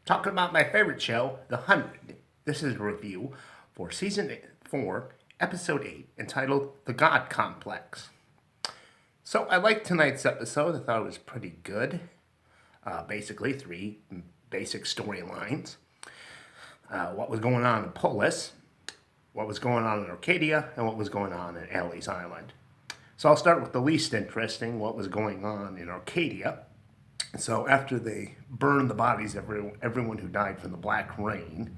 talking about my favorite show, The 100. This is a review for Season 4, Episode 8, entitled The God Complex. So I liked tonight's episode. I thought it was pretty good. Basically, three basic storylines. What was going on in Polis, what was going on in Arcadia, and what was going on in Alley's Island. So I'll start with the least interesting, what was going on in Arcadia. So after they burned the bodies of everyone who died from the Black Rain,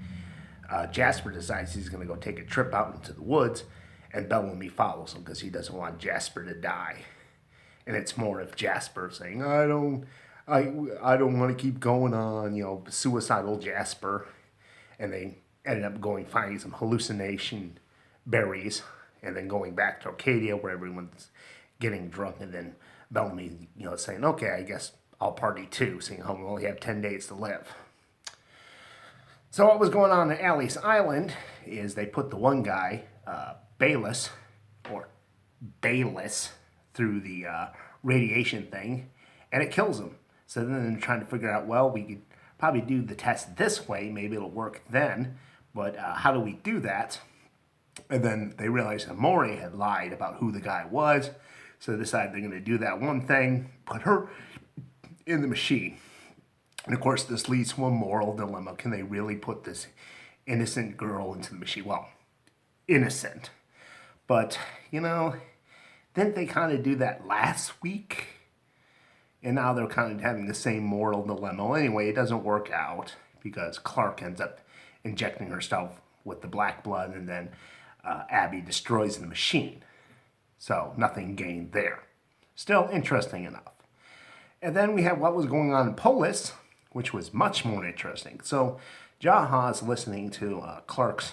Jasper decides he's going to go take a trip out into the woods, and Bellamy follows him because he doesn't want Jasper to die. And it's more of Jasper saying, I don't want to keep going on, suicidal Jasper. And they ended up finding some hallucination berries, and then going back to Arcadia where everyone's getting drunk, and then Bellamy, saying, okay, I guess I'll party too, seeing how we only have 10 days to live. So what was going on at Alley's Island is they put the one guy, Bayless, through the radiation thing, and it kills him. So then they're trying to figure out, well, we could probably do the test this way, maybe it'll work then, but how do we do that? And then they realized that Maury had lied about who the guy was, so they decided they're going to do that one thing, put her in the machine. And of course, this leads to a moral dilemma. Can they really put this innocent girl into the machine? Well, innocent. But, didn't they kind of do that last week? And now they're kind of having the same moral dilemma. Well, anyway, it doesn't work out because Clark ends up injecting herself with the black blood, and then Abby destroys the machine. So nothing gained there. Still interesting enough. And then we have what was going on in Polis, which was much more interesting. So Jaha's listening to Clark's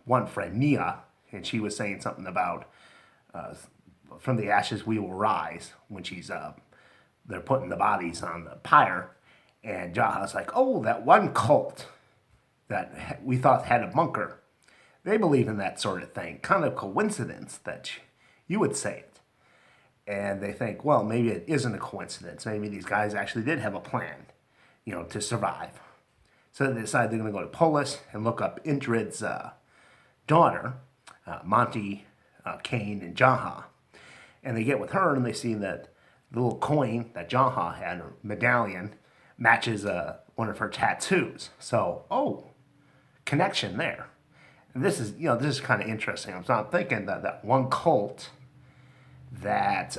one friend, Nia, and she was saying something about from the ashes we will rise when they're putting the bodies on the pyre. And Jaha's like, oh, that one cult that we thought had a bunker. They believe in that sort of thing. Kind of coincidence that you would say it. And they think, well, maybe it isn't a coincidence. Maybe these guys actually did have a plan, to survive. So they decide they're going to go to Polis and look up Indrid's daughter, Monty, Kane, and Jaha. And they get with her, and they see that the little coin that Jaha had, or medallion, matches one of her tattoos. So, connection there. And this is kind of interesting. I'm thinking that one cult that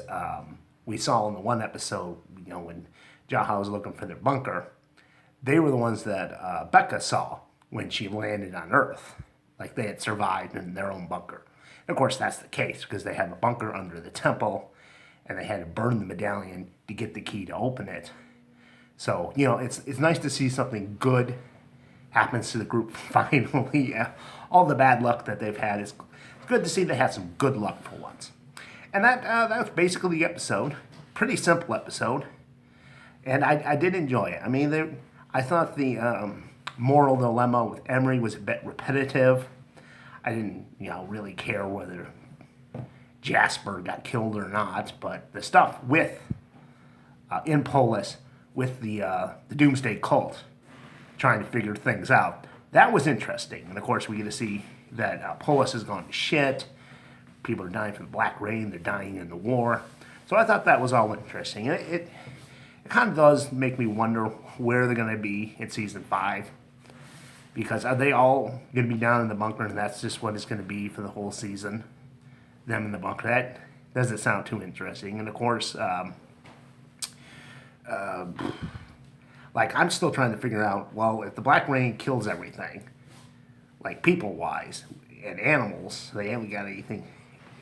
we saw in the one episode, when Jaha was looking for their bunker, they were the ones that Becca saw when she landed on Earth. Like they had survived in their own bunker. And of course, that's the case because they have a bunker under the temple, and they had to burn the medallion to get the key to open it. So, it's nice to see something good happens to the group finally. All the bad luck that they've had, it's good to see they had some good luck for once. And that was basically the episode. Pretty simple episode. And I did enjoy it. I mean, I thought the moral dilemma with Emery was a bit repetitive. I didn't, really care whether Jasper got killed or not. But the stuff with, in Polis, with the Doomsday Cult, trying to figure things out, that was interesting. And of course, we get to see that Polis has gone to shit. People are dying from the Black Rain. They're dying in the war. So I thought that was all interesting. It kind of does make me wonder where they're going to be in Season 5. Because are they all going to be down in the bunker, and that's just what it's going to be for the whole season? Them in the bunker. That doesn't sound too interesting. And of course, I'm still trying to figure out, well, if the Black Rain kills everything, like people-wise, and animals, they haven't got anything.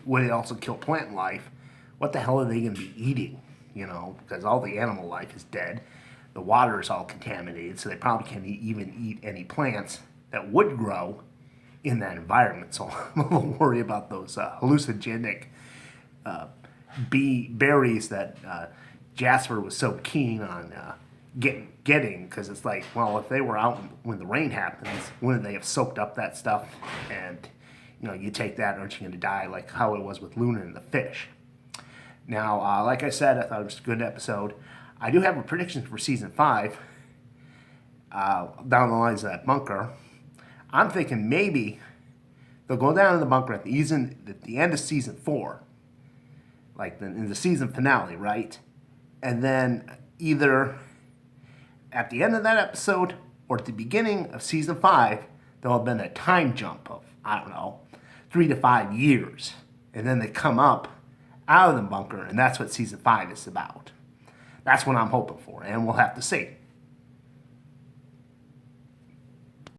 Would it also kill plant life? What the hell are they going to be eating? Because all the animal life is dead. The water is all contaminated, so they probably can't even eat any plants that would grow in that environment. So I'm a little worried about those hallucinogenic berries that Jasper was so keen on getting, because it's like, well, if they were out when the rain happens, wouldn't they have soaked up that stuff? And you take that, aren't you going to die, like how it was with Luna and the fish? Now, like I said, I thought it was a good episode. I do have a prediction for Season 5, down the lines of that bunker. I'm thinking maybe they'll go down in the bunker at the end of season 4, like in the season finale, right? And then either at the end of that episode or at the beginning of season 5, there'll have been a time jump of, I don't know, 3 to 5 years. And then they come up out of the bunker, and that's what season 5 is about. That's what I'm hoping for, and we'll have to see.